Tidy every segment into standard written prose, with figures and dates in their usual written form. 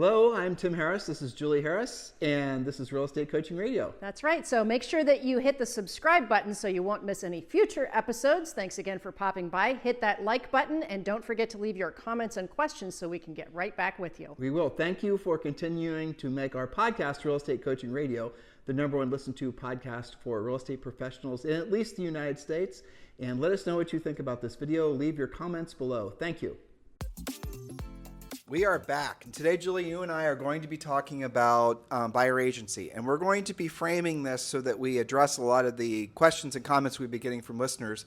Hello, I'm Tim Harris. This is Julie Harris, and this is Real Estate Coaching Radio. That's right. So make sure that you hit the subscribe button so you won't miss any future episodes. Thanks again for popping by. Hit that like button, and don't forget to leave your comments and questions so we can get right back with you. We will. Thank you for continuing to make our podcast, Real Estate Coaching Radio, the #1 listened to podcast for real estate professionals in at least the United States. And let us know what you think about this video. Leave your comments below. Thank you. We are back, and today, Julie, you and I are going to be talking about buyer agency, and we're going to be framing this so that we address a lot of the questions and comments we've been getting from listeners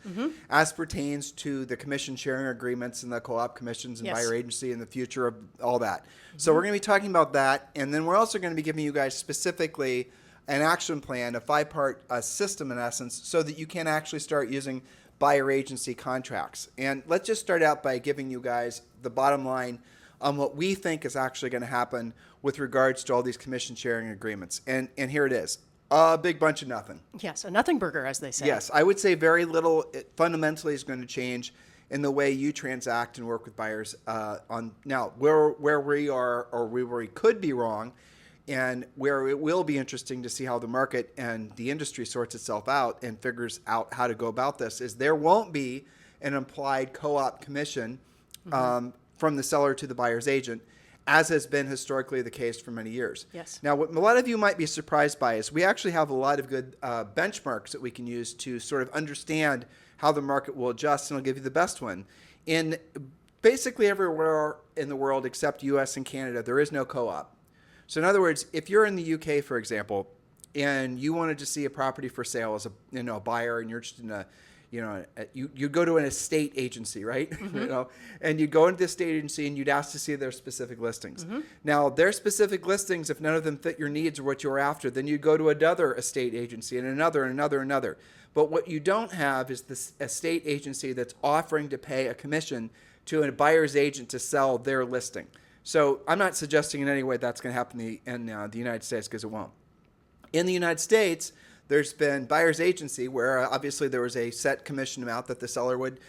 as pertains to the commission sharing agreements and the co-op commissions and buyer agency and the future of all that. So we're going to be talking about that, and then we're also going to be giving you guys specifically an action plan, a 5-part system in essence, so that you can actually start using buyer agency contracts. And let's just start out by giving you guys the bottom line on what we think is actually going to happen with regards to all these commission sharing agreements. And here it is, a big bunch of nothing. Yes, a nothing burger, as they say. Yes, I would say very little fundamentally is going to change in the way you transact and work with buyers. Now, where we are or where we could be wrong, and where it will be interesting to see how the market and the industry sorts itself out and figures out how to go about this, is there won't be an implied co-op commission from the seller to the buyer's agent, as has been historically the case for many years. Yes. Now, what a lot of you might be surprised by is we actually have a lot of good benchmarks that we can use to sort of understand how the market will adjust, and I'll give you the best one. In basically everywhere in the world except US and Canada, there is no co-op. So in other words, if you're in the UK, for example, and you wanted to see a property for sale as a buyer, and you're interested in you go to an estate agency, right? And you'd go into the estate agency and you'd ask to see their specific listings. Now, their specific listings, if none of them fit your needs or what you're after, then you'd go to another estate agency and another. But what you don't have is this estate agency that's offering to pay a commission to a buyer's agent to sell their listing. So I'm not suggesting in any way that's going to happen in the United States, because it won't. In the United States, there's been buyer's agency where obviously there was a set commission amount that the seller would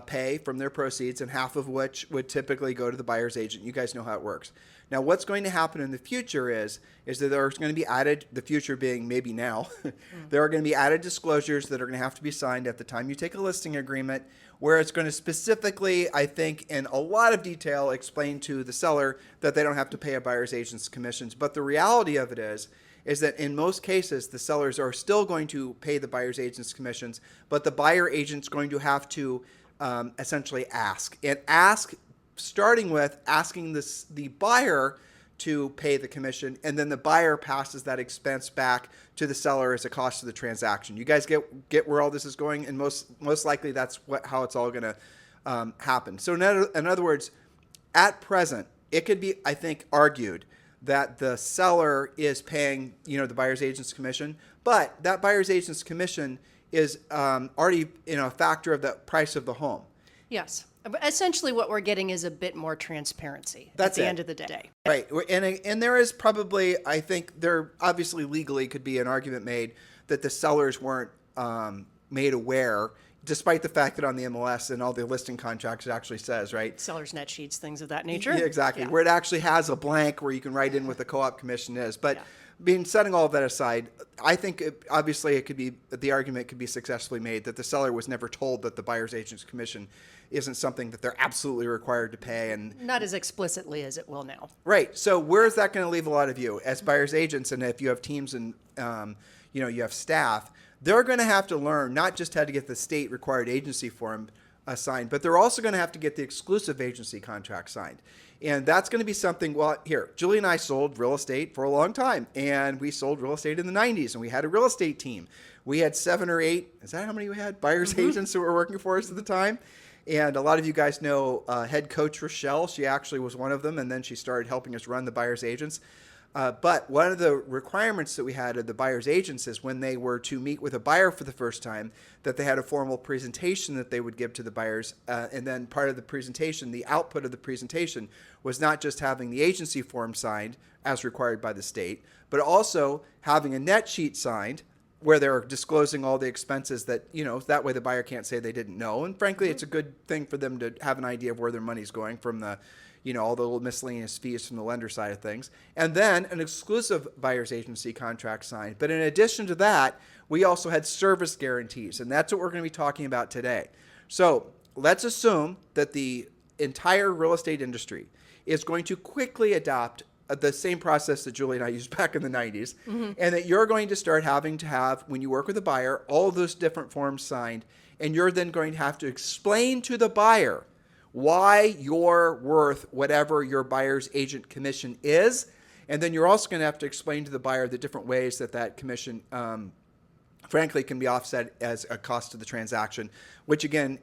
pay from their proceeds, and half of which would typically go to the buyer's agent. You guys know how it works. Now, what's going to happen in the future is that there's going to be added, the future being maybe now, there are going to be added disclosures that are going to have to be signed at the time you take a listing agreement, where it's going to specifically, I think, in a lot of detail, explain to the seller that they don't have to pay a buyer's agent's commissions. But the reality of it is that in most cases, the sellers are still going to pay the buyer's agent's commissions, but the buyer agent's going to have to essentially ask. And ask, starting with asking the buyer to pay the commission, and then the buyer passes that expense back to the seller as a cost of the transaction. You guys get where all this is going? And most likely that's how it's all going to happen. So in other words, at present, it could be, I think, argued that the seller is paying, the buyer's agent's commission, but that buyer's agent's commission is already a factor of the price of the home. Yes. Essentially, what we're getting is a bit more transparency That's at the end of the day. Right. And there is probably, I think there obviously legally could be an argument made that the sellers weren't made aware, despite the fact that on the MLS and all the listing contracts it actually says, right? Seller's net sheets, things of that nature. Yeah, exactly. Yeah. Where it actually has a blank where you can write in what the co-op commission is. But setting all of that aside, I think the argument could be successfully made that the seller was never told that the buyer's agent's commission isn't something that they're absolutely required to pay. And not as explicitly as it will now. Right. So where is that going to leave a lot of you as buyer's agents? And if you have teams and you have staff, they're going to have to learn not just how to get the state required agency form signed, but they're also going to have to get the exclusive agency contract signed. And that's going to be something, Julie and I sold real estate for a long time, and we sold real estate in the 90s, and we had a real estate team. We had 7 or 8, is that how many we had? Buyer's agents who were working for us at the time. And a lot of you guys know head coach Rochelle. She actually was one of them, and then she started helping us run the buyer's agents. But one of the requirements that we had of the buyer's agents is when they were to meet with a buyer for the first time, that they had a formal presentation that they would give to the buyers. And then part of the presentation, the output of the presentation, was not just having the agency form signed as required by the state, but also having a net sheet signed where they're disclosing all the expenses that, that way the buyer can't say they didn't know. And frankly, it's a good thing for them to have an idea of where their money's going from the all the little miscellaneous fees from the lender side of things, and then an exclusive buyer's agency contract signed. But in addition to that, we also had service guarantees, and that's what we're going to be talking about today. So let's assume that the entire real estate industry is going to quickly adopt the same process that Julie and I used back in the 90s, and that you're going to start having to have, when you work with a buyer, all those different forms signed, and you're then going to have to explain to the buyer why you're worth whatever your buyer's agent commission is. And then you're also going to have to explain to the buyer the different ways that that commission, frankly, can be offset as a cost of the transaction, which again,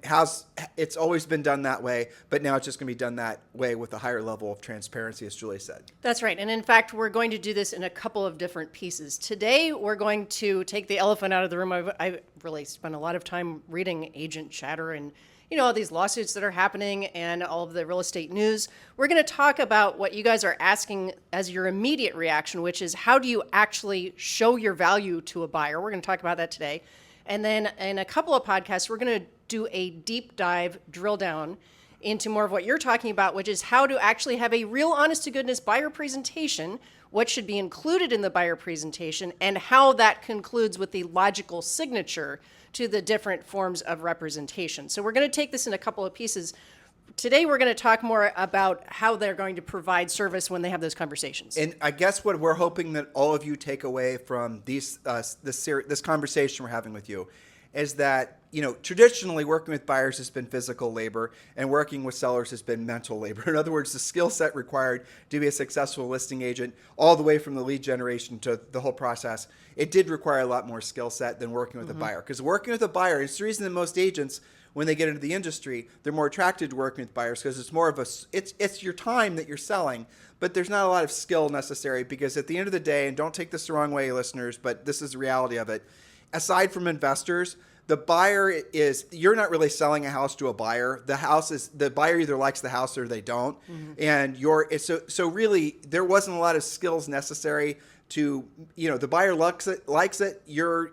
it's always been done that way, but now it's just going to be done that way with a higher level of transparency, as Julie said. That's right. And in fact, we're going to do this in a couple of different pieces. Today, we're going to take the elephant out of the room. I've really spent a lot of time reading agent chatter and all these lawsuits that are happening and all of the real estate news. We're going to talk about what you guys are asking as your immediate reaction, which is how do you actually show your value to a buyer? We're going to talk about that today. And then in a couple of podcasts, we're going to do a deep dive drill down into more of what you're talking about, which is how to actually have a real honest to goodness buyer presentation, what should be included in the buyer presentation, and how that concludes with the logical signature to the different forms of representation. So we're going to take this in a couple of pieces. Today, we're going to talk more about how they're going to provide service when they have those conversations. And I guess what we're hoping that all of you take away from this conversation we're having with you is that, traditionally working with buyers has been physical labor and working with sellers has been mental labor. In other words, the skill set required to be a successful listing agent, all the way from the lead generation to the whole process, it did require a lot more skill set than working with a buyer. Because working with a buyer, it's the reason that most agents, when they get into the industry, they're more attracted to working with buyers because it's more of it's your time that you're selling, but there's not a lot of skill necessary because at the end of the day, and don't take this the wrong way, listeners, but this is the reality of it, aside from investors, the buyer you're not really selling a house to a buyer. The buyer either likes the house or they don't. And so really there wasn't a lot of skills necessary to, the buyer likes it, you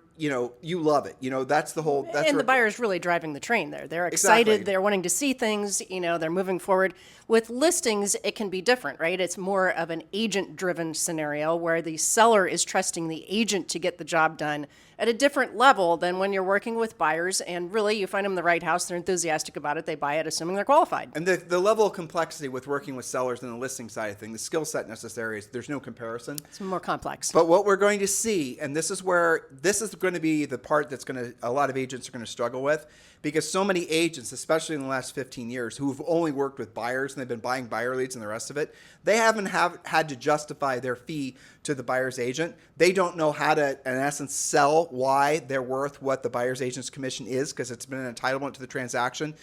love it. That's the whole, the buyer is really driving the train there. They're excited. Exactly. They're wanting to see things, they're moving forward. With listings, it can be different, right? It's more of an agent-driven scenario where the seller is trusting the agent to get the job done at a different level than when you're working with buyers. And really, you find them the right house, they're enthusiastic about it, they buy it, assuming they're qualified. And the level of complexity with working with sellers in the listing side of things, the skill set necessary, there's no comparison. It's more complex. But what we're going to see, and this is going to be the part that's a lot of agents are going to struggle with, because so many agents, especially in the last 15 years, who've only worked with buyers and they've been buying buyer leads and the rest of it, they haven't had to justify their fee to the buyer's agent. They don't know how to, in essence, sell why they're worth what the buyer's agent's commission is because it's been an entitlement to the transaction,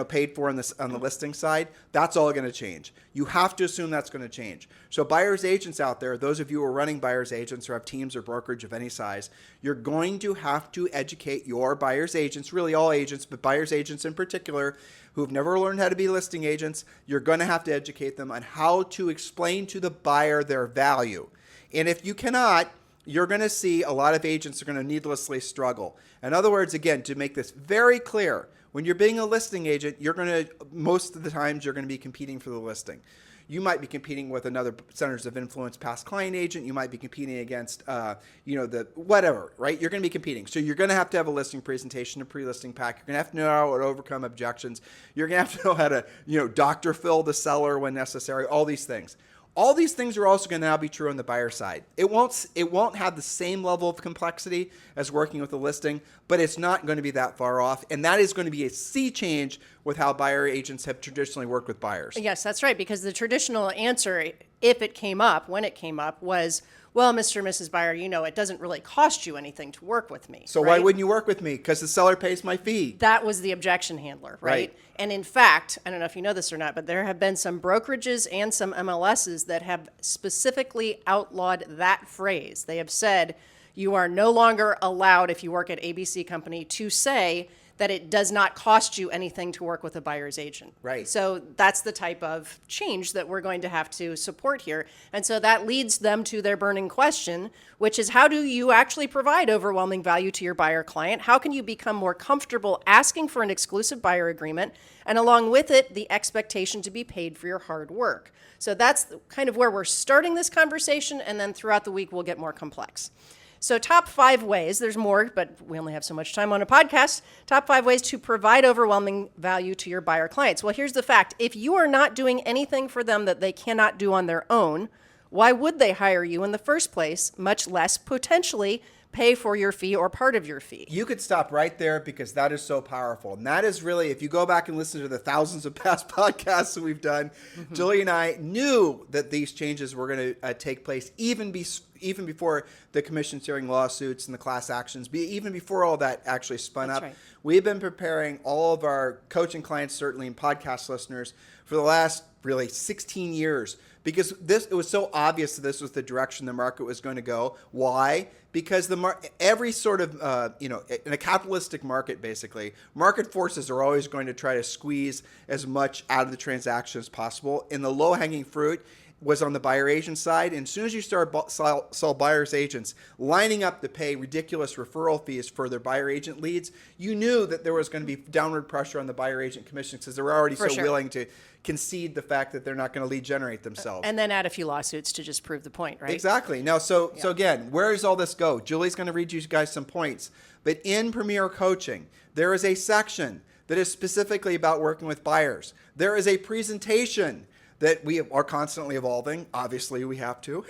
paid for on the listing side. That's all going to change. You have to assume that's going to change. So buyer's agents out there, those of you who are running buyer's agents or have teams or brokerage of any size, you're going to have to educate your buyer's agents, really all agents, but buyer's agents in particular, who've never learned how to be listing agents. You're going to have to educate them on how to explain to the buyer their value. And if you cannot, you're going to see a lot of agents are going to needlessly struggle. In other words, again, to make this very clear, when you're being a listing agent, most of the times you're going to be competing for the listing. You might be competing with another centers of influence past client agent. You might be competing against, the whatever, right? You're going to be competing. So you're going to have a listing presentation, a pre-listing pack. You're going to have to know how to overcome objections. You're going to have to know how to, Dr. Phil the seller when necessary, all these things. All these things are also going to now be true on the buyer side. It won't have the same level of complexity as working with a listing, but it's not going to be that far off. And that is going to be a sea change with how buyer agents have traditionally worked with buyers. Yes, that's right. Because the traditional answer, if it came up, when it came up, was, well, Mr. and Mrs. Buyer, it doesn't really cost you anything to work with me. So why wouldn't you work with me? Because the seller pays my fee. That was the objection handler, right? And in fact, I don't know if you know this or not, but there have been some brokerages and some MLSs that have specifically outlawed that phrase. They have said you are no longer allowed, if you work at ABC Company, to say that it does not cost you anything to work with a buyer's agent. Right. So that's the type of change that we're going to have to support here. And so that leads them to their burning question, which is how do you actually provide overwhelming value to your buyer client? How can you become more comfortable asking for an exclusive buyer agreement? And along with it, the expectation to be paid for your hard work. So that's kind of where we're starting this conversation. And then throughout the week, we'll get more complex. So top 5 ways, there's more, but we only have so much time on a podcast. Top 5 ways to provide overwhelming value to your buyer clients. Well, here's the fact. If you are not doing anything for them that they cannot do on their own, why would they hire you in the first place, much less potentially pay for your fee or part of your fee? You could stop right there because that is so powerful. And that is really, if you go back and listen to the thousands of past podcasts that we've done, Julie and I knew that these changes were going to take place even before the commission hearing lawsuits and the class actions, even before all that actually spun That's up. right. We've been preparing all of our coaching clients, certainly, and podcast listeners for the last really 16 years because it was so obvious that this was the direction the market was going to go. Why? Because every sort of, in a capitalistic market, basically, market forces are always going to try to squeeze as much out of the transaction as possible. And the low-hanging fruit was on the buyer agent side. And as soon as you start saw buyers agents lining up to pay ridiculous referral fees for their buyer agent leads, you knew that there was going to be downward pressure on the buyer agent commissions because they were already willing to concede the fact that they're not going to lead generate themselves. And then add a few lawsuits to just prove the point, right? Exactly. Now, so again, where does all this go? Julie's going to read you guys some points. But in Premier Coaching, there is a section that is specifically about working with buyers. There is a presentation that we are constantly evolving, obviously we have to,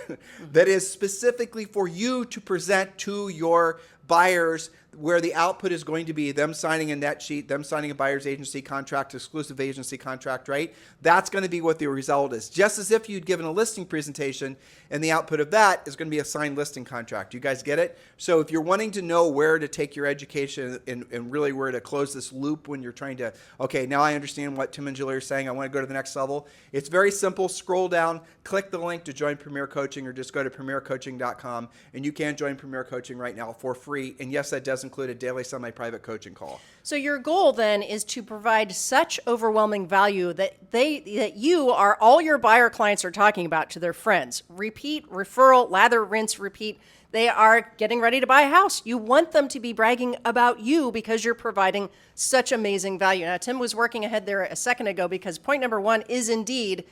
that is specifically for you to present to your buyers where the output is going to be them signing a net sheet, them signing a buyer's agency contract, exclusive agency contract, right? That's going to be what the result is. Just as if you'd given a listing presentation and the output of that is going to be a signed listing contract. You guys get it? So if you're wanting to know where to take your education and really where to close this loop when you're trying to, okay, now I understand what Tim and Julie are saying, I want to go to the next level. It's very simple. Scroll down, click the link to join Premier Coaching or just go to premiercoaching.com and you can join Premier Coaching right now for free. And yes, that does include a daily semi-private coaching call. So your goal then is to provide such overwhelming value that you are all your buyer clients are talking about to their friends. Repeat, referral, lather, rinse, repeat. They are getting ready to buy a house. You want them to be bragging about you because you're providing such amazing value. Now, Tim was working ahead there a second ago because point number 1 is indeed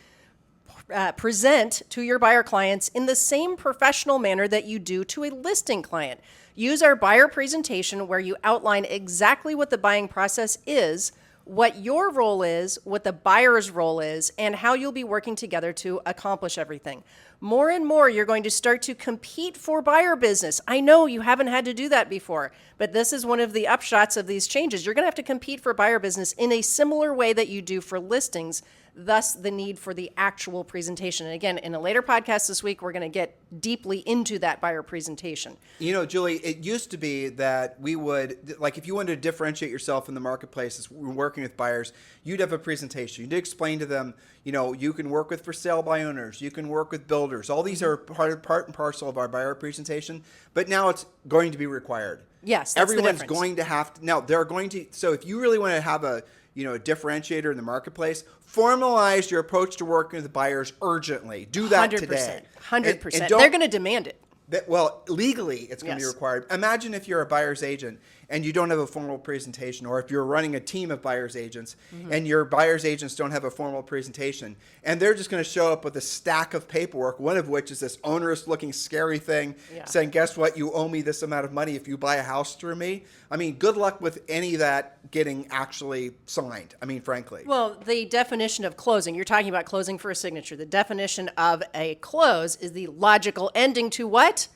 present to your buyer clients in the same professional manner that you do to a listing client. Use our buyer presentation where you outline exactly what the buying process is, what your role is, what the buyer's role is, and how you'll be working together to accomplish everything. More and more, you're going to start to compete for buyer business. I know you haven't had to do that before, but this is one of the upshots of these changes. You're going to have to compete for buyer business in a similar way that you do for listings, thus the need for the actual presentation. And again, in a later podcast this week, we're going to get deeply into that buyer presentation. You know, Julie, it used to be that we would, like if you wanted to differentiate yourself in the marketplace as we're working with buyers, you'd have a presentation. You'd explain to them, you know, you can work with for sale by owners, you can work with builders. All these are part and parcel of our buyer presentation, but now it's going to be required. Yes, that's everyone's the difference. going to have to, now they're going to, so if you really want to have a differentiator in the marketplace, formalize your approach to working with buyers urgently. Do that 100%, today. 100%. They're going to demand it. Well, legally, it's going to be Yes. required. Imagine if you're a buyer's agent and you don't have a formal presentation, or if you're running a team of buyer's agents and your buyer's agents don't have a formal presentation, and they're just going to show up with a stack of paperwork, one of which is this onerous-looking, scary thing saying, guess what, you owe me this amount of money if you buy a house through me. I mean, good luck with any of that getting actually signed, I mean, frankly. Well, the definition of closing, you're talking about closing for a signature. The definition of a close is the logical ending to what?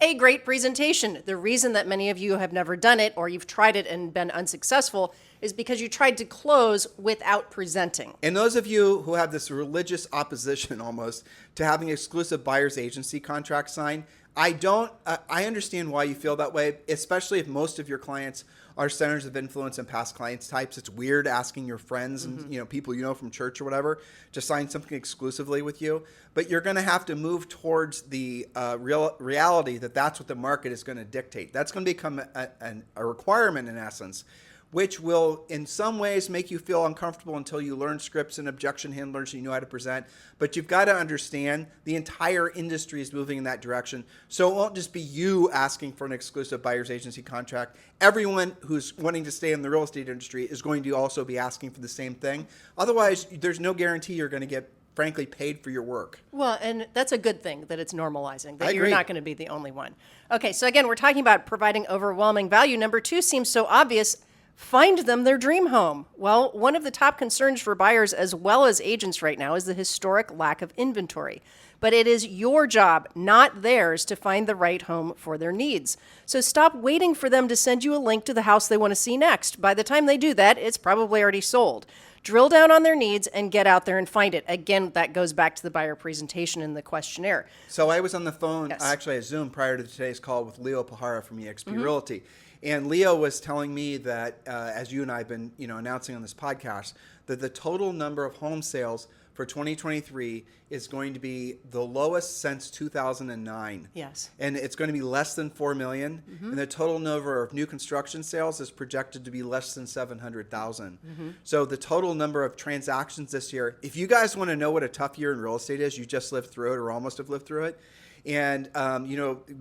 A great presentation. The reason that many of you have never done it or you've tried it and been unsuccessful is because you tried to close without presenting. And those of you who have this religious opposition almost to having exclusive buyer's agency contract signed, I understand why you feel that way, especially if most of your clients are centers of influence and past clients types. It's weird asking your friends and people you know from church or whatever to sign something exclusively with you. But you're going to have to move towards the reality that that's what the market is going to dictate. That's going to become a requirement in essence. which will in some ways make you feel uncomfortable until you learn scripts and objection handlers and you know how to present. But you've got to understand the entire industry is moving in that direction. So it won't just be you asking for an exclusive buyer's agency contract. Everyone who's wanting to stay in the real estate industry is going to also be asking for the same thing. Otherwise, there's no guarantee you're going to get, frankly, paid for your work. Well, and that's a good thing that it's normalizing, that I you're agree. not going to be the only one. Okay, so again, we're talking about providing overwhelming value. Number 2 seems so obvious. Find them their dream home. Well, one of the top concerns for buyers as well as agents right now is the historic lack of inventory. But it is your job, not theirs, to find the right home for their needs. So stop waiting for them to send you a link to the house they want to see next. By the time they do that, it's probably already sold. Drill down on their needs and get out there and find it. Again, that goes back to the buyer presentation in the questionnaire. So I was on the phone, Yes. actually at Zoom prior to today's call with Leo Pahara from eXp Realty. And Leo was telling me that, as you and I have been announcing on this podcast, that the total number of home sales for 2023 is going to be the lowest since 2009. Yes. And it's going to be less than 4 million. And the total number of new construction sales is projected to be less than 700,000. So the total number of transactions this year, if you guys want to know what a tough year in real estate is, you just lived through it or almost have lived through it. And,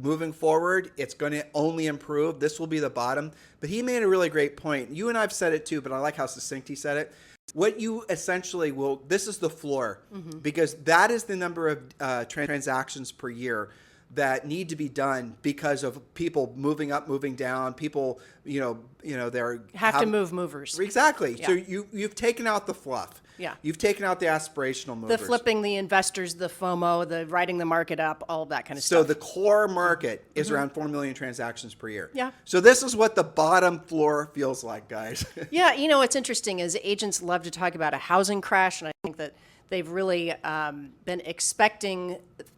moving forward, it's going to only improve. This will be the bottom. But he made a really great point. You and I have said it too, but I like how succinct he said it. What you essentially will, this is the floor, because that is the number of transactions per year that need to be done because of people moving up, moving down, people, they're Have to move movers. Exactly. Yeah. So you've taken out the fluff. Yeah. You've taken out the aspirational movers. The flipping the investors, the FOMO, the riding the market up, all of that kind of So stuff. the core market is around 4 million transactions per year. Yeah. So this is what the bottom floor feels like, guys. Yeah, what's interesting is agents love to talk about a housing crash, and I think that they've really been expecting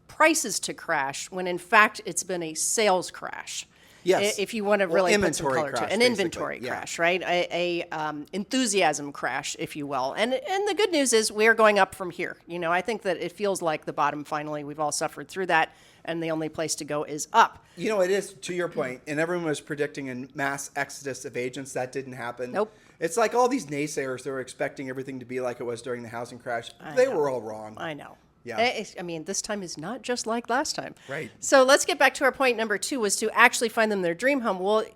prices to crash when in fact it's been a sales crash. Yes. If you want to really put some inventory color to crash, it, an basically. inventory Yeah. crash, right? A enthusiasm crash, if you will. And the good news is we are going up from here. I think that it feels like the bottom finally. We've all suffered through that, and the only place to go is up. It is, to your point, and everyone was predicting a mass exodus of agents. That didn't happen. Nope. It's like all these naysayers that were expecting everything to be like it was during the housing crash. They know. were all wrong. I know. Yeah. I mean, this time is not just like last time. Right. So let's get back to our point number 2 was to actually find them their dream home. Well,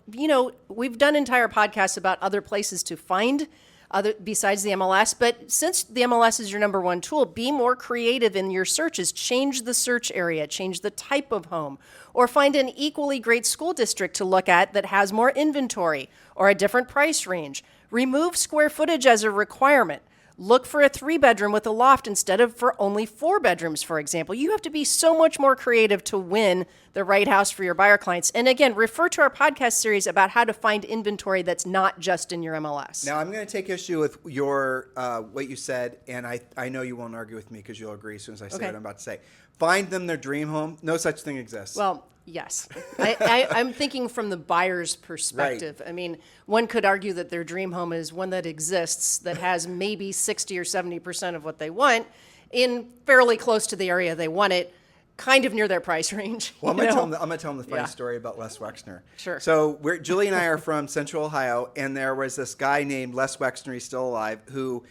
we've done entire podcasts about other places to find besides the MLS, but since the MLS is your number one tool, be more creative in your searches. Change the search area, change the type of home, or find an equally great school district to look at that has more inventory or a different price range. Remove square footage as a requirement. Look for a 3-bedroom with a loft instead of for only 4 bedrooms, for example. You have to be so much more creative to win the right house for your buyer clients. And again, refer to our podcast series about how to find inventory that's not just in your MLS. Now, I'm going to take issue with your what you said, and I know you won't argue with me because you'll agree as soon as I say Okay. what I'm about to say. Find them their dream home. No such thing exists. Well, yes. I'm thinking from the buyer's perspective. I mean, one could argue that their dream home is one that exists, that has maybe 60 or 70% of what they want in fairly close to the area they want it, kind of near their price range. Well, I'm going to tell them the funny Yeah. story about Les Wexner. Sure. So Julie and I are from Central Ohio, and there was this guy named Les Wexner, he's still alive, who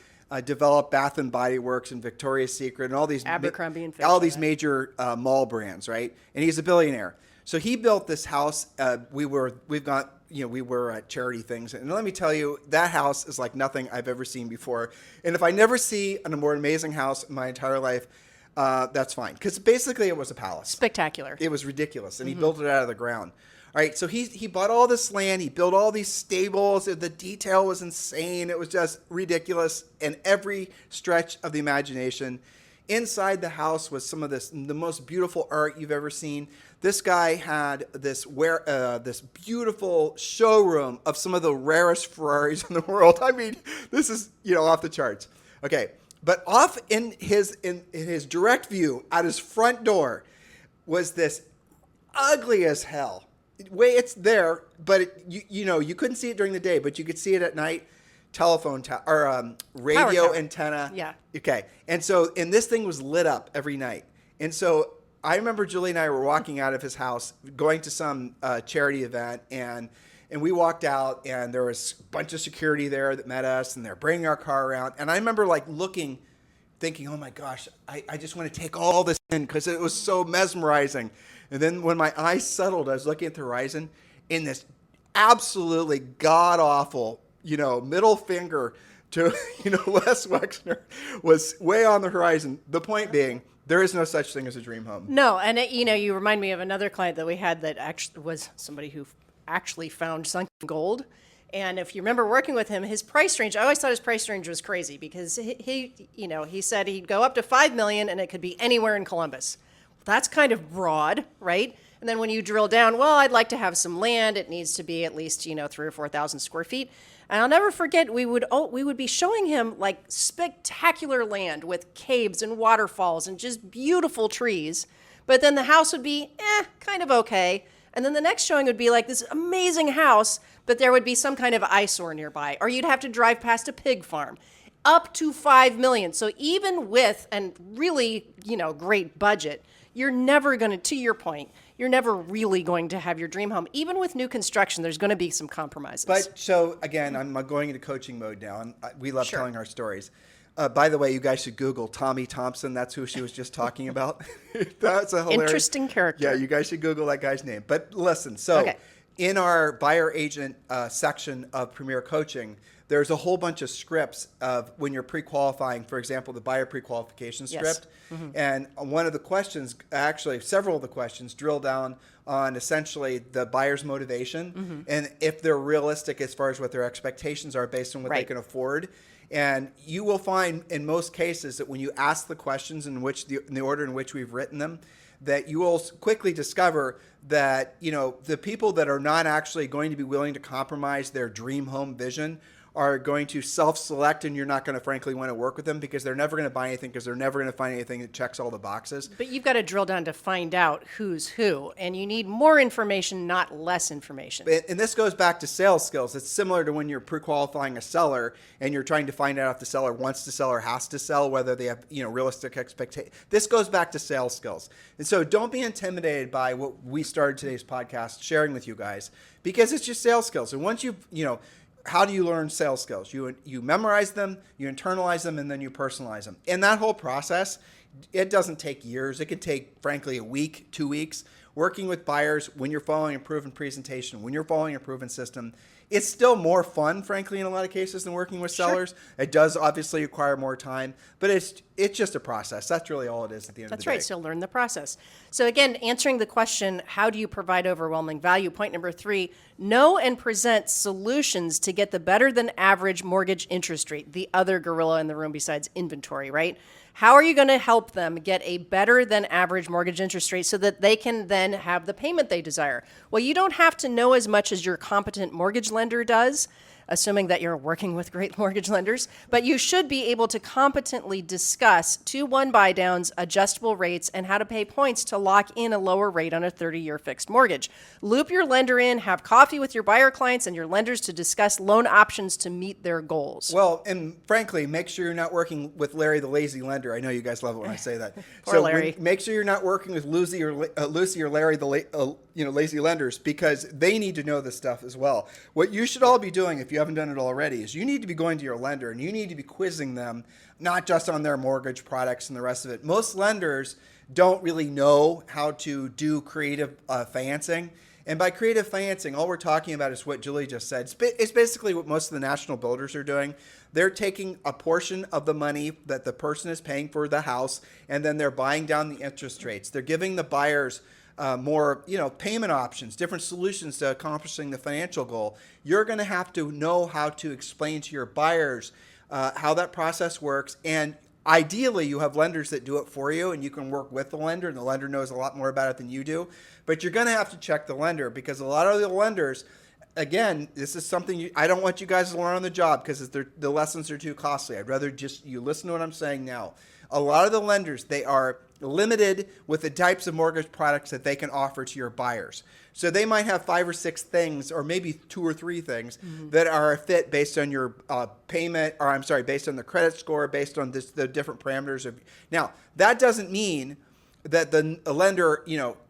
developed Bath and Body Works and Victoria's Secret and all these Abercrombie and Fitch, all these right? major mall brands, right? And he's a billionaire. So he built this house. We were at charity things, and let me tell you, that house is like nothing I've ever seen before. And if I never see a more amazing house in my entire life, that's fine, because basically it was a palace. Spectacular. It was ridiculous, and he built it out of the ground. All right, so he bought all this land. He built all these stables. The detail was insane. It was just ridiculous in every stretch of the imagination. Inside the house was some of the most beautiful art you've ever seen. This guy had this beautiful showroom of some of the rarest Ferraris in the world. I mean, this is off the charts. Okay, but off in his direct view at his front door was this ugly as hell. It's there, but you couldn't see it during the day, but you could see it at night. Radio tower. antenna. Yeah. Okay. And this thing was lit up every night. And so I remember Julie and I were walking out of his house, going to some charity event, and And we walked out, and there was a bunch of security there that met us, and they're bringing our car around. And I remember like looking, thinking, oh my gosh, I just want to take all this in because it was so mesmerizing. And then when my eyes settled, I was looking at the horizon, in this absolutely god-awful, middle finger to, Les Wexner was way on the horizon. The point being, there is no such thing as a dream home. No, and you remind me of another client that we had that actually was somebody who actually found sunken gold. And if you remember working with him, his price range, I always thought his price range was crazy because he said he'd go up to 5 million and it could be anywhere in Columbus. That's kind of broad, right? And then when you drill down, well, I'd like to have some land. It needs to be at least, 3,000 or 4,000 square feet. And I'll never forget, we would be showing him like spectacular land with caves and waterfalls and just beautiful trees. But then the house would be, kind of okay. And then the next showing would be like this amazing house, but there would be some kind of eyesore nearby. Or you'd have to drive past a pig farm. Up to 5 million. So even with a really, great budget, you're never going to your point, you're never really going to have your dream home. Even with new construction, there's going to be some compromises. But so again, I'm going into coaching mode now, and we love telling our stories. By the way, you guys should Google Tommy Thompson. That's who she was just talking about. That's a hilarious, interesting character. Yeah, you guys should Google that guy's name. But listen, in our buyer agent section of Premier Coaching, there's a whole bunch of scripts of when you're pre-qualifying, for example, the buyer pre-qualification script. Mm-hmm. And one of the questions, actually several of the questions, drill down on essentially the buyer's motivation and if they're realistic as far as what their expectations are based on what they can afford. And you will find in most cases that when you ask the questions in the order in which we've written them, that you will quickly discover that, the people that are not actually going to be willing to compromise their dream home vision are going to self-select, and you're not going to frankly want to work with them because they're never going to buy anything because they're never going to find anything that checks all the boxes. But you've got to drill down to find out who's who, and you need more information, not less information. And this goes back to sales skills. It's similar to when you're pre-qualifying a seller and you're trying to find out if the seller wants to sell or has to sell, whether they have realistic expectations. This goes back to sales skills. And so don't be intimidated by what we started today's podcast sharing with you guys because it's just sales skills. And once how do you learn sales skills? You memorize them, you internalize them, and then you personalize them. And that whole process, it doesn't take years. It could take, frankly, a week, 2 weeks. Working with buyers when you're following a proven presentation, when you're following a proven system, it's still more fun, frankly, in a lot of cases than working with sellers. Sure. It does obviously require more time, but it's just a process. That's really all it is at the end of the day. That's right. So learn the process. So again, answering the question, how do you provide overwhelming value? Point number 3, know and present solutions to get the better than average mortgage interest rate, the other gorilla in the room besides inventory, right? How are you going to help them get a better than average mortgage interest rate so that they can then have the payment they desire? Well, you don't have to know as much as your competent mortgage lender does, assuming that you're working with great mortgage lenders, but you should be able to competently discuss 2-1 buy downs, adjustable rates, and how to pay points to lock in a lower rate on a 30-year fixed mortgage. Loop your lender in, have coffee with your buyer clients and your lenders to discuss loan options to meet their goals. Well, and frankly, make sure you're not working with Larry the lazy lender. I know you guys love it when I say that. Poor Larry. Make sure you're not working with Lucy or Larry the lazy lenders because they need to know this stuff as well. What you should all be doing if you haven't done it already is you need to be going to your lender and you need to be quizzing them, not just on their mortgage products and the rest of it. Most lenders don't really know how to do creative financing. And by creative financing, all we're talking about is what Julie just said. It's basically what most of the national builders are doing. They're taking a portion of the money that the person is paying for the house, and then they're buying down the interest rates. They're giving the buyers more, payment options, different solutions to accomplishing the financial goal. You're going to have to know how to explain to your buyers how that process works. And ideally, you have lenders that do it for you, and you can work with the lender, and the lender knows a lot more about it than you do. But you're going to have to check the lender because a lot of the lenders, again, this is something I don't want you guys to learn on the job because the lessons are too costly. I'd rather just you listen to what I'm saying now. A lot of the lenders, they are limited with the types of mortgage products that they can offer to your buyers. So they might have 5 or 6 things, or maybe 2 or 3 things that are a fit based on your payment, or based on the credit score, based on the different parameters of. Now, that doesn't mean a lender,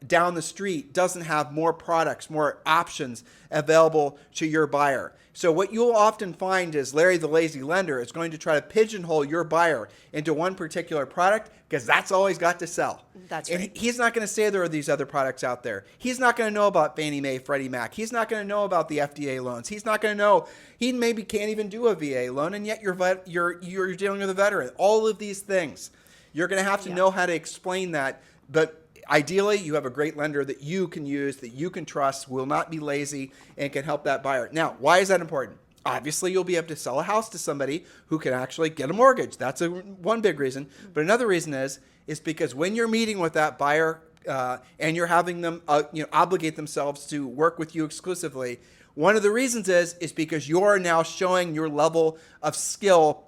down the street doesn't have more products, more options available to your buyer. So what you'll often find is Larry the lazy lender is going to try to pigeonhole your buyer into one particular product because that's all he's got to sell. That's right. And he's not going to say there are these other products out there. He's not going to know about Fannie Mae, Freddie Mac. He's not going to know about the FDA loans. He's not going to know. He maybe can't even do a VA loan, and yet you're dealing with a veteran. All of these things, you're going to have to know how to explain that. But ideally, you have a great lender that you can use, that you can trust, will not be lazy, and can help that buyer. Now, why is that important? Obviously, you'll be able to sell a house to somebody who can actually get a mortgage. That's one big reason. But another reason is because when you're meeting with that buyer and you're having them obligate themselves to work with you exclusively, one of the reasons is because you're now showing your level of skill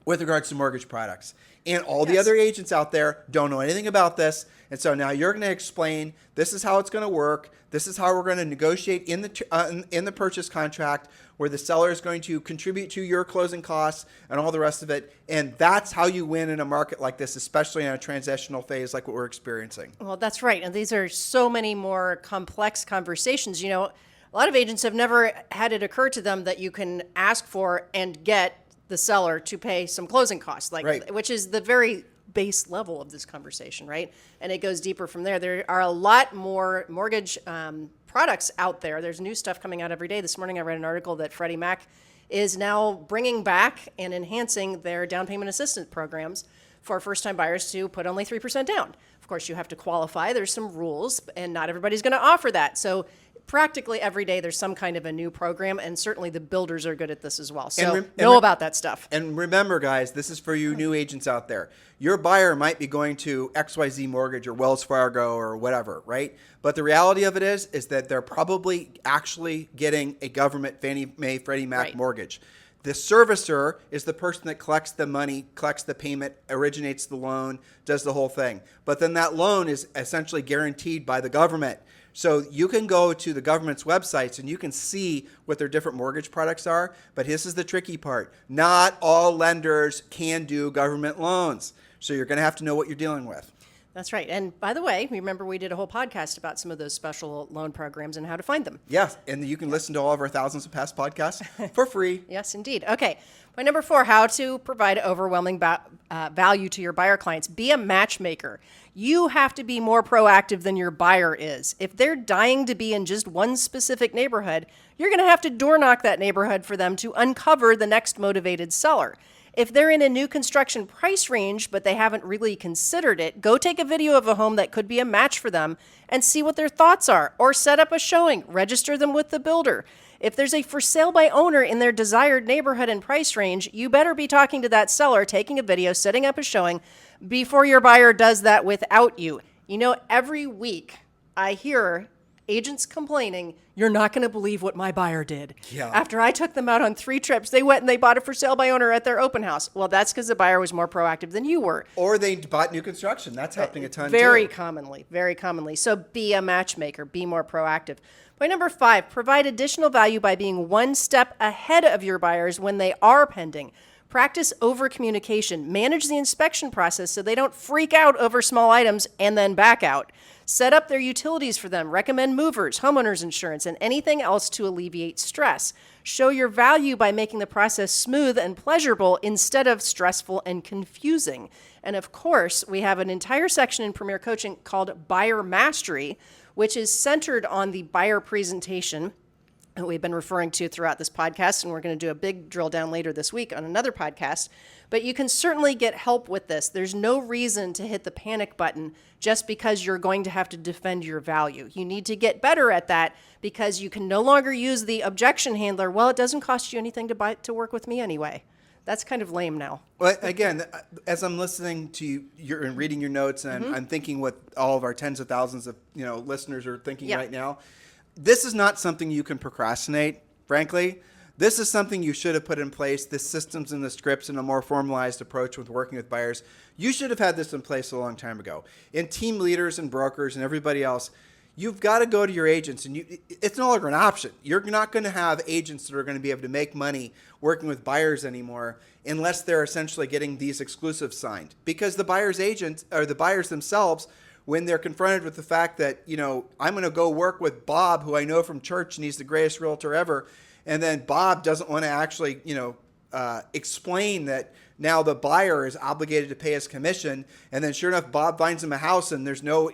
with regards to mortgage products. And all the other agents out there don't know anything about this. And so now you're going to explain, this is how it's going to work. This is how we're going to negotiate in the purchase contract, where the seller is going to contribute to your closing costs and all the rest of it. And that's how you win in a market like this, especially in a transitional phase like what we're experiencing. Well, that's right. And these are so many more complex conversations. A lot of agents have never had it occur to them that you can ask for and get the seller to pay some closing costs, which is the very base level of this conversation, right? And it goes deeper from there. There are a lot more mortgage products out there. There's new stuff coming out every day. This morning I read an article that Freddie Mac is now bringing back and enhancing their down payment assistance programs for first-time buyers to put only 3% down. Of course, you have to qualify. There's some rules, and not everybody's going to offer that. So practically every day there's some kind of a new program, and certainly the builders are good at this as well. So know about that stuff. And remember, guys, this is for you new agents out there. Your buyer might be going to XYZ Mortgage or Wells Fargo or whatever, right? But the reality of it is that they're probably actually getting a government Fannie Mae, Freddie Mac mortgage. The servicer is the person that collects the money, collects the payment, originates the loan, does the whole thing. But then that loan is essentially guaranteed by the government. So you can go to the government's websites and you can see what their different mortgage products are. But this is the tricky part. Not all lenders can do government loans. So you're going to have to know what you're dealing with. That's right. And by the way, remember we did a whole podcast about some of those special loan programs and how to find them. Yes. And you can listen to all of our thousands of past podcasts for free. Yes, indeed. Okay. Point number 4, how to provide overwhelming value to your buyer clients. Be a matchmaker. You have to be more proactive than your buyer is. If they're dying to be in just one specific neighborhood, you're going to have to door knock that neighborhood for them to uncover the next motivated seller. If they're in a new construction price range, but they haven't really considered it, go take a video of a home that could be a match for them and see what their thoughts are, or set up a showing, register them with the builder. If there's a for sale by owner in their desired neighborhood and price range, you better be talking to that seller, taking a video, setting up a showing before your buyer does that without you. Every week I hear agents complaining, you're not going to believe what my buyer did. Yeah. After I took them out on 3 trips, they went and they bought a for sale by owner at their open house. Well, that's because the buyer was more proactive than you were. Or they bought new construction. That's happening a ton Very too. Very commonly. So be a matchmaker, be more proactive. Point number 5, provide additional value by being one step ahead of your buyers when they are pending. Practice over communication. Manage the inspection process so they don't freak out over small items and then back out. Set up their utilities for them. Recommend movers, homeowners insurance, and anything else to alleviate stress. Show your value by making the process smooth and pleasurable instead of stressful and confusing. And of course, we have an entire section in Premier Coaching called Buyer Mastery, which is centered on the buyer presentation that we've been referring to throughout this podcast, and we're going to do a big drill down later this week on another podcast. But you can certainly get help with this. There's no reason to hit the panic button just because you're going to have to defend your value. You need to get better at that because you can no longer use the objection handler. Well, it doesn't cost you anything to work with me anyway. That's kind of lame now. Well, again, as I'm listening to you and reading your notes, and I'm thinking what all of our tens of thousands of listeners are thinking right now. This is not something you can procrastinate, frankly. This is something you should have put in place, the systems and the scripts and a more formalized approach with working with buyers. You should have had this in place a long time ago. And team leaders and brokers and everybody else, you've got to go to your agents. And it's no longer an option. You're not going to have agents that are going to be able to make money working with buyers anymore unless they're essentially getting these exclusives signed. Because the buyer's agents or the buyers themselves when they're confronted with the fact that, I'm going to go work with Bob, who I know from church, and he's the greatest realtor ever. And then Bob doesn't want to actually, explain that now the buyer is obligated to pay his commission. And then sure enough, Bob finds him a house and there's no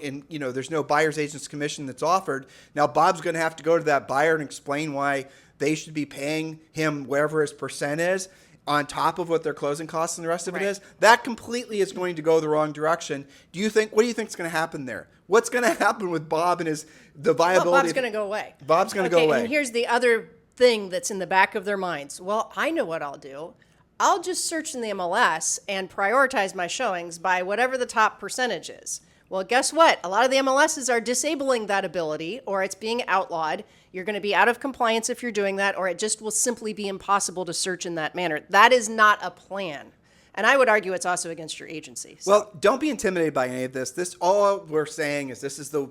buyer's agent's commission that's offered. Now Bob's going to have to go to that buyer and explain why they should be paying him whatever his percent is on top of what their closing costs and the rest of it is. That completely is going to go the wrong direction. What do you think is going to happen there? What's going to happen with Bob and the viability? Well, Bob's going to go away. Bob's going to go away. And here's the other thing that's in the back of their minds. Well, I know what I'll do. I'll just search in the MLS and prioritize my showings by whatever the top percentage is. Well, guess what? A lot of the MLSs are disabling that ability, or it's being outlawed. You're going to be out of compliance if you're doing that, or it just will simply be impossible to search in that manner. That is not a plan. And I would argue it's also against your agency. So. Well, don't be intimidated by any of this. All we're saying is this is the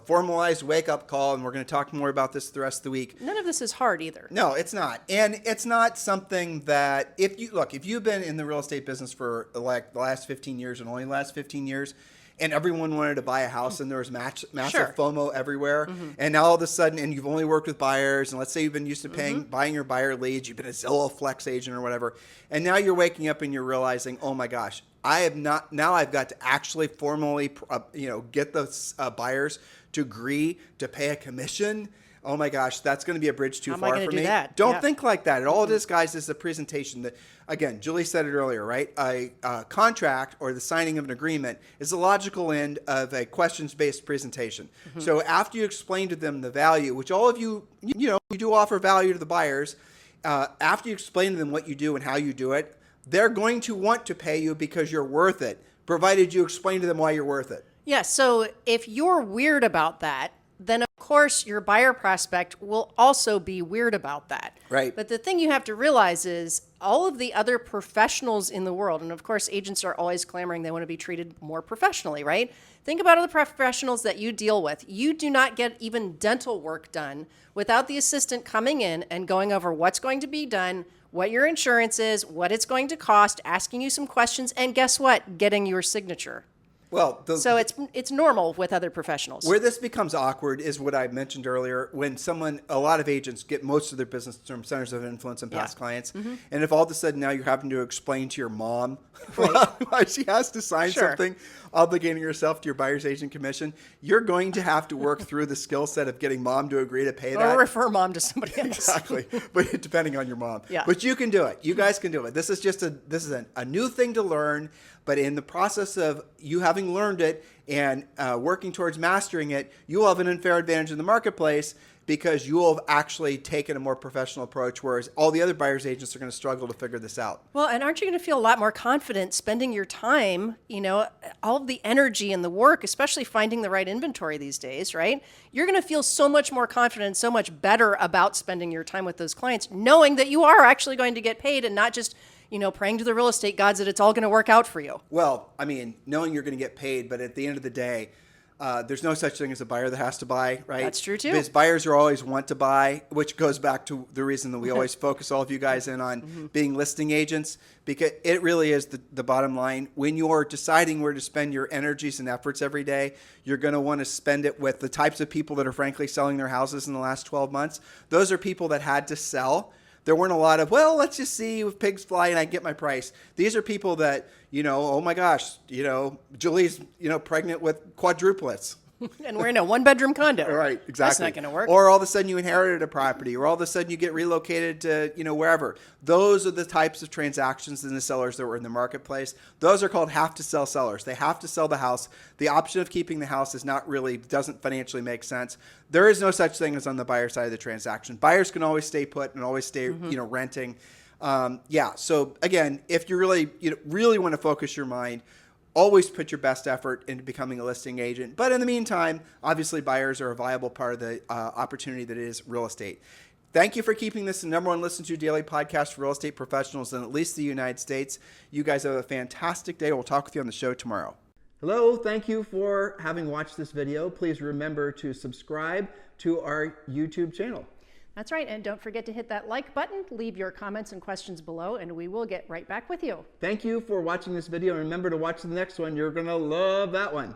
formalized wake-up call, and we're going to talk more about this the rest of the week. None of this is hard either. No, it's not. And it's not something that if you've been in the real estate business for like the last 15 years and only the last 15 years, and everyone wanted to buy a house and there was massive FOMO everywhere. Mm-hmm. And now all of a sudden, and you've only worked with buyers, and let's say you've been used to buying your buyer leads, you've been a Zillow Flex agent or whatever, and now you're waking up and you're realizing, oh my gosh, I've got to actually formally, get the buyers to agree to pay a commission. Oh my gosh, that's going to be a bridge too far for me. Don't think like that. All it is, guys, is a presentation that, again, Julie said it earlier, right? A contract or the signing of an agreement is the logical end of a questions-based presentation. Mm-hmm. So after you explain to them the value, which all of you do offer value to the buyers, after you explain to them what you do and how you do it, they're going to want to pay you because you're worth it, provided you explain to them why you're worth it. Yeah, so if you're weird about that, then of course your buyer prospect will also be weird about that. Right. But the thing you have to realize is all of the other professionals in the world, and of course agents are always clamoring they want to be treated more professionally, right? Think about all the professionals that you deal with. You do not get even dental work done without the assistant coming in and going over what's going to be done, what your insurance is, what it's going to cost, asking you some questions, and guess what? Getting your signature. Well, so it's normal with other professionals. Where this becomes awkward is what I mentioned earlier, when a lot of agents get most of their business from centers of influence and past clients. Mm-hmm. And if all of a sudden now you're having to explain to your mom why she has to sign something obligating herself to your buyer's agent commission, you're going to have to work through the skill set of getting mom to agree to pay that. Or refer mom to somebody else. Exactly. But depending on your mom. Yeah. But you can do it. You guys can do it. This is a new thing to learn. But in the process of you having learned it and working towards mastering it, you will have an unfair advantage in the marketplace because you will have actually taken a more professional approach, whereas all the other buyer's agents are going to struggle to figure this out. Well, and aren't you going to feel a lot more confident spending your time, all of the energy and the work, especially finding the right inventory these days, right? You're going to feel so much more confident and so much better about spending your time with those clients, knowing that you are actually going to get paid and not just praying to the real estate gods that it's all going to work out for you. Well, I mean, knowing you're going to get paid, but at the end of the day, there's no such thing as a buyer that has to buy, right? That's true, too. Because buyers are always want to buy, which goes back to the reason that we always focus all of you guys in on being listing agents, because it really is the bottom line. When you're deciding where to spend your energies and efforts every day, you're going to want to spend it with the types of people that are frankly selling their houses in the last 12 months. Those are people that had to sell. There weren't a lot of, let's just see if pigs fly and I get my price. These are people that, oh my gosh, Julie's, pregnant with quadruplets. And we're in a one-bedroom condo. Right, exactly. That's not going to work. Or all of a sudden you inherited a property, or all of a sudden you get relocated to, wherever. Those are the types of transactions and the sellers that were in the marketplace. Those are called have-to-sell sellers. They have to sell the house. The option of keeping the house doesn't financially make sense. There is no such thing as on the buyer side of the transaction. Buyers can always stay put and always stay, renting. So again, if you really want to focus your mind, always put your best effort into becoming a listing agent. But in the meantime, obviously buyers are a viable part of the opportunity that is real estate. Thank you for keeping this the number one listen to daily podcast for real estate professionals in at least the United States. You guys have a fantastic day. We'll talk with you on the show tomorrow. Hello, thank you for having watched this video. Please remember to subscribe to our YouTube channel. That's right, and don't forget to hit that like button, leave your comments and questions below, and we will get right back with you. Thank you for watching this video, and remember to watch the next one. You're going to love that one.